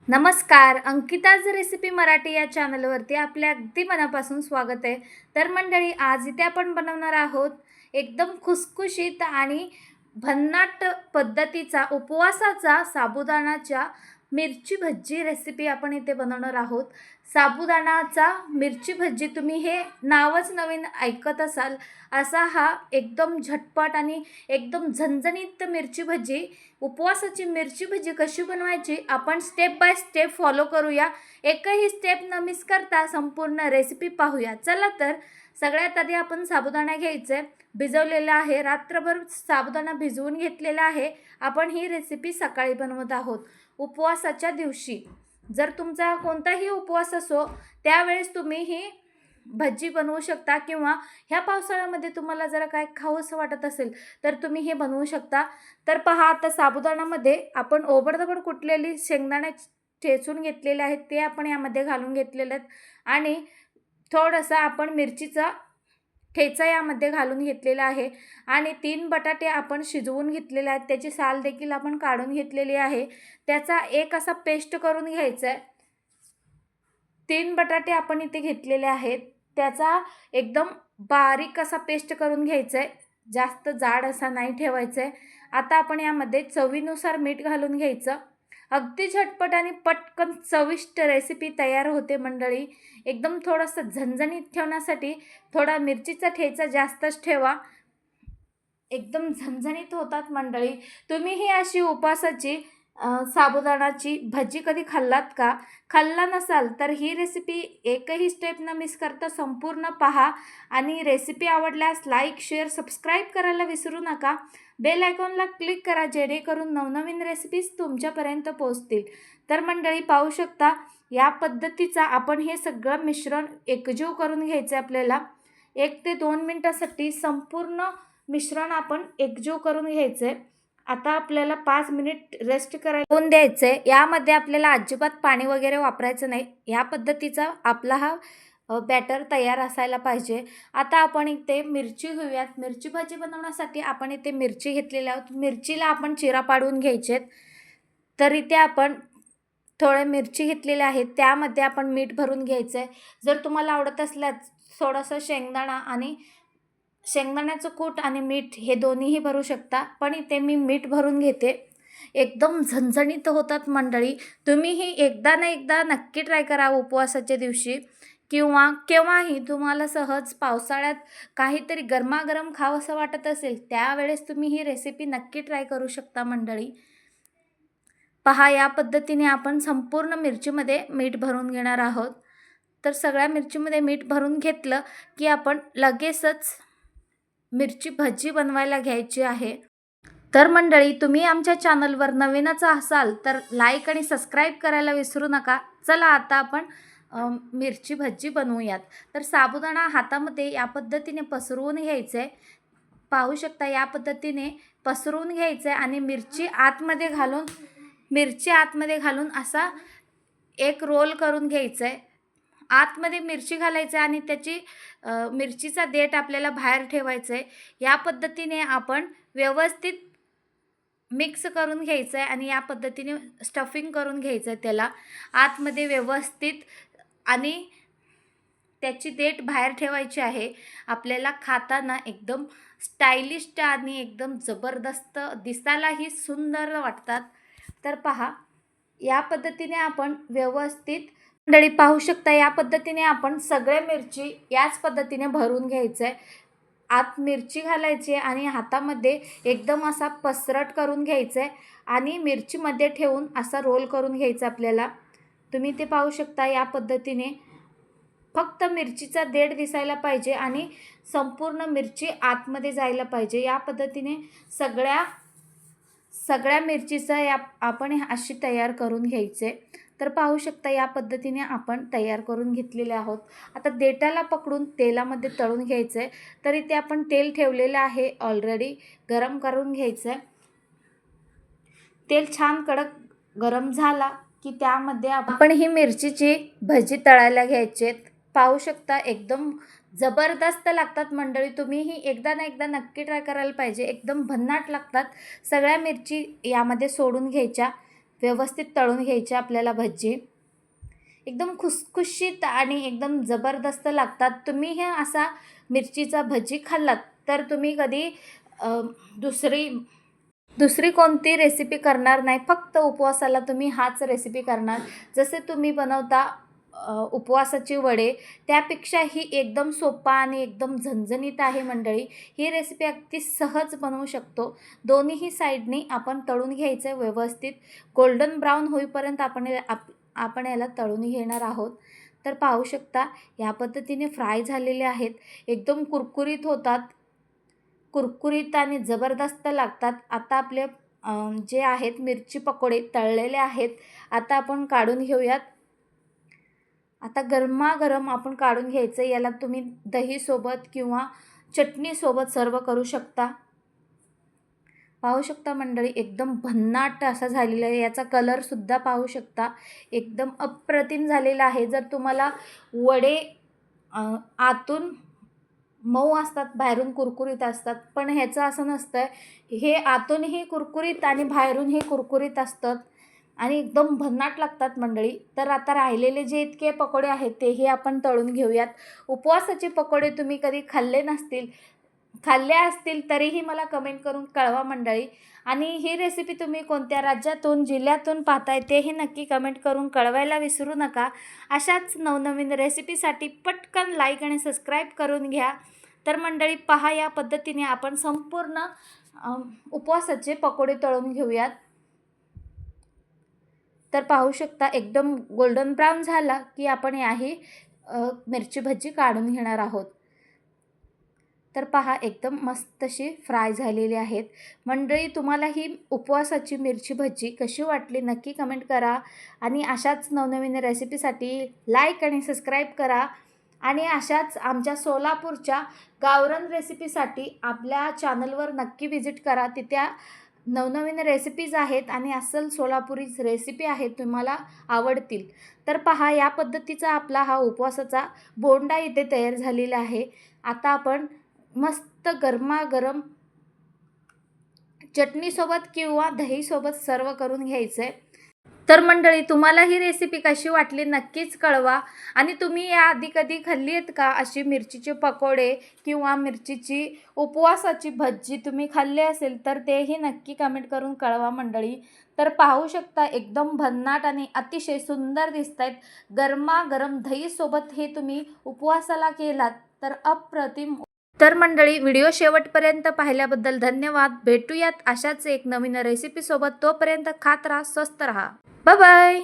नमस्कार. अंकिताज रेसिपी मराठी या चॅनलवरती आपल्या अगदी मनापासून स्वागत आहे. तर मंडळी, आज इथे आपण बनवणार आहोत एकदम खुसखुशीत आणि भन्नाट पद्धतीचा उपवासाचा साबुदाणाच्या मिरची भज्जी रेसिपी आपण इथे बनवणार आहोत. साबुदाणाचा मिरची भज्जी, तुम्ही हे नावच नवीन ऐकत असाल. असा हा एकदम झटपट आणि एकदम झणझणीत मिरची भज्जी, उपवासाची मिरची भजी कशी बनवायची आपण स्टेप बाय स्टेप फॉलो करूया. एकही स्टेप न मिस करता संपूर्ण रेसिपी पाहूया. चला तर, सगळ्यात आधी आपण साबुदाणा घ्यायचे. भिजवलेला आहे, रात्रभर साबुदाणा भिजवून घेतलेला आहे. आपण ही रेसिपी सकाळी बनवत आहोत उपवासाच्या दिवशी. जर तुमचा कोणताही उपवास असो त्यावेळेस तुम्ही ही भजी बनवू शकता, किंवा ह्या पावसाळ्यामध्ये तुम्हाला जरा काय खावंसं वाटत असेल तर तुम्ही हे बनवू शकता. तर पहा, आता साबुदाण्यामध्ये आपण ओबडधबड कुटलेली शेंगदाणे ठेचून घेतलेले आहेत, ते आपण यामध्ये घालून घेतलेले आहेत. आणि थोडंसं आपण मिरचीचा ठेचा यामध्ये घालून घेतलेला आहे. आणि 3 बटाटे आपण शिजवून घेतलेले आहेत, त्याची साल देखील आपण काढून घेतलेली आहे. त्याचा एक असा पेस्ट करून घ्यायचा आहे. 3 बटाटे आपण इथे घेतलेले आहेत, त्याचा एकदम बारीक असा पेस्ट करून घ्यायचा आहे. जास्त जाड असा नाही ठेवायचा आहे. आता आपण यामध्ये चवीनुसार मीठ घालून घ्यायचं. अगदी झटपट आणि पटकन चविष्ट रेसिपी तयार होते मंडळी. एकदम थोडंसं झणझणीत ठेवण्यासाठी थोडा मिरचीचा ठेचा जास्तच ठेवा. एकदम झणझणीत होतात मंडळी. तुम्ही ही अशी उपवासाची साबुदाणाची भजी कधी खाल्लात का? खाल्ला नसाल तर ही रेसिपी एकही स्टेप न मिस करता संपूर्ण पहा. आणि रेसिपी आवडल्यास लाईक, शेअर, सबस्क्राईब करायला विसरू नका. बेल आयकॉनला क्लिक करा, जेणेकरून नवनवीन रेसिपीज तुमच्यापर्यंत पोहोचतील. तर मंडळी, पाहू शकता या पद्धतीचा आपण हे सगळं मिश्रण एकजीव करून घ्यायचं आहे. आपल्याला 1 ते 2 मिनटासाठी संपूर्ण मिश्रण आपण एकजीव करून घ्यायचं आहे. आता आपल्याला 5 मिनिट रेस्ट करायला होऊन द्यायचं आहे. यामध्ये आपल्याला अजिबात पाणी वगैरे वापरायचं नाही. या पद्धतीचा आपला हा बॅटर तयार असायला पाहिजे. आता आपण इथे मिरची घेऊयात. मिरची भाजी बनवण्यासाठी आपण इथे मिरची घेतलेली आहोत. मिरचीला आपण चिरा पाडून घ्यायचेत. तर इथे आपण थोड्या मिरची घेतलेल्या आहेत, त्यामध्ये आपण मीठ भरून घ्यायचं आहे. जर तुम्हाला आवडत असल्यास थोडंसं शेंगदाण्याचं कूट आणि मीठ हे दोन्हीही भरू शकता, पण इथे मी मीठ भरून घेते. एकदम झणझणीत होतात मंडळी. तुम्हीही एकदा ना एकदा नक्की ट्राय करा उपवासाच्या दिवशी, किंवा केव्हाही तुम्हाला सहज पावसाळ्यात काहीतरी गरमागरम खावंसं वाटत असेल त्यावेळेस तुम्ही ही रेसिपी नक्की ट्राय करू शकता मंडळी. पहा, या पद्धतीने आपण संपूर्ण मिरचीमध्ये मीठ भरून घेणार आहोत. तर सगळ्या मिरचीमध्ये मीठ भरून घेतलं की आपण लगेचच मिरची भजी बनवायला घ्यायची आहे. तर मंडळी, तुम्ही आमच्या चॅनलवर नवीनच असाल तर लाईक आणि सबस्क्राईब करायला विसरू नका. चला, आता आपण मिरची भजी बनवूयात. तर साबुदाणा हातामध्ये या पद्धतीने पसरवून घ्यायचं आहे. पाहू शकता, या पद्धतीने पसरवून घ्यायचं आहे आणि मिरची आतमध्ये घालून असा एक रोल करून घ्यायचं आहे. आतमध्ये मिरची घालायचं आहे आणि त्याची मिरचीचा देठ आपल्याला बाहेर ठेवायचं आहे. या पद्धतीने आपण व्यवस्थित मिक्स करून घ्यायचं आहे आणि या पद्धतीने स्टफिंग करून घ्यायचं आहे त्याला आतमध्ये व्यवस्थित. आणि त्याची देठ बाहेर ठेवायची आहे. आपल्याला खाताना एकदम स्टायलिश आणि एकदम जबरदस्त, दिसायलाही सुंदर वाटतात. तर पहा, या पद्धतीने आपण व्यवस्थित मंडळी पाहू शकता. या पद्धतीने आपण सगळे मिरची याच पद्धतीने भरून घ्यायचं आहे. आत मिरची घालायची आणि हातामध्ये एकदम असा पसरट करून घ्यायचं आहे आणि मिरचीमध्ये ठेवून असा रोल करून घ्यायचा आपल्याला. तुम्ही ते पाहू शकता. या पद्धतीने फक्त मिरचीचा देठ दिसायला पाहिजे आणि संपूर्ण मिरची आतमध्ये जायला पाहिजे. या पद्धतीने सगळ्या मिरचीचं आपण अशी तयार करून घ्यायचे. तर पाहू शकता, या पद्धतीने आपण तयार करून घेतलेले आहोत. आता देठाला पकडून तेलामध्ये तळून घ्यायचं आहे. तर इथे आपण तेल ठेवलेलं आहे ऑलरेडी, गरम करून घ्यायचं आहे. तेल छान कडक गरम झाला की त्यामध्ये आपण ही मिरचीची भजी तळायला घ्यायची. पाहू शकता, एकदम जबरदस्त लागतात मंडळी. तुम्हीही एकदा ना एकदा नक्की ट्राय करायला पाहिजे. एकदम भन्नाट लागतात. सगळ्या मिरची यामध्ये सोडून घ्यायच्या. व्यवस्थित तळून घ्यायची आपल्याला भजी. एकदम खुसखुशीत आणि एकदम जबरदस्त लागतात. तुम्ही हे असा मिरचीचा भजी खाल्लात तर तुम्ही कधी अ, दुसरी दुसरी कोणती रेसिपी करणार नाही. फक्त उपवासाला तुम्ही हाच रेसिपी करणार. जसे तुम्ही बनवता उपवासाचे वडे, त्यापेक्षा ही एकदम सोपा आणि एकदम झणझणीत आहे मंडळी. ही रेसिपी अगदी सहज बनवू शकतो. दोन्हीही साईडनी आपण तळून घ्यायचं व्यवस्थित. गोल्डन ब्राऊन होईपर्यंत आपण याला तळून घेणार आहोत. तर पाहू शकता या पद्धतीने फ्राय झालेले आहेत. एकदम कुरकुरीत होतात. कुरकुरीत आणि जबरदस्त लागतात. आता आपले जे आहेत मिरची पकोडे तळलेले आहेत. आता आपण काढून घेऊयात. आता गरमागरम आपण काढून घ्यायचं. याला तुम्ही दहीसोबत किंवा चटणीसोबत सर्व करू शकता. पाहू शकता मंडळी एकदम भन्नाट असा झालेला आहे. याचा कलरसुद्धा पाहू शकता एकदम अप्रतिम झालेला आहे. जर तुम्हाला वडे आतून मऊ असतात, बाहेरून कुरकुरीत असतात, पण ह्याचं असं नसतं. हे आतूनही कुरकुरीत आणि बाहेरूनही कुरकुरीत असतात आणि एकदम भन्नाट लागतात मंडळी. तर आता राहिलेले जे इतके पकोडे आहेत तेही आपण तळून घेऊयात. उपवासाचे पकोडे तुम्ही कधी खाल्ले असतील तरीही मला कमेंट करून कळवा मंडळी. आणि ही रेसिपी तुम्ही कोणत्या राज्यातून जिल्ह्यातून पाहताय तेही नक्की कमेंट करून कळवायला विसरू नका. अशाच नवनवीन रेसिपीसाठी पटकन लाईक आणि सबस्क्राईब करून घ्या. तर मंडळी पहा, या पद्धतीने आपण संपूर्ण उपवासाचे पकोडे तळून घेऊयात. तर पाहू शकता एकदम गोल्डन ब्राऊन झाला की आपण याही मिरची भजी काढून घेणार आहोत. तर पहा एकदम मस्त अशी फ्राय झालेली आहेत. मंडळी तुम्हाला ही उपवासाची मिरची भजी कशी वाटली नक्की कमेंट करा. आणि अशाच नवनवीन रेसिपीसाठी लाईक आणि सबस्क्राईब करा. आणि अशाच आमच्या सोलापूरच्या गावरान रेसिपीसाठी आपल्या चॅनलवर नक्की व्हिजिट करा. तिथे नवनवीन रेसिपीज आहेत आणि अस्सल सोलापुरी रेसिपी आहेत, तुम्हाला आवडतील. तर पहा या पद्धतीचा आपला हा उपवासाचा बोंडा इथे तयार झालेला आहे. आता आपण मस्त गरमागरम चटणीसोबत किंवा दहीसोबत सर्व करून घ्यायचं आहे. तर मंडळी तुम्हाला ही रेसिपी कशी वाटली नक्कीच कळवा. आणि तुम्ही याआधी कधी खाल्ली आहेत का अशी मिरचीचे पकोडे किंवा मिरचीची उपवासाची भजी तुम्ही खाल्ले असेल तर तेही नक्की कमेंट करून कळवा मंडळी. तर पाहू शकता एकदम भन्नाट आणि अतिशय सुंदर दिसत आहेत. गरमागरम दहीसोबत हे तुम्ही उपवासाला केलात तर अप्रतिम. तर मंडळी व्हिडिओ शेवटपर्यंत पाहिल्याबद्दल धन्यवाद. भेटूयात अशाच एक नवीन रेसिपीसोबत. तोपर्यंत खात राहा, स्वस्त राहा. Bye bye.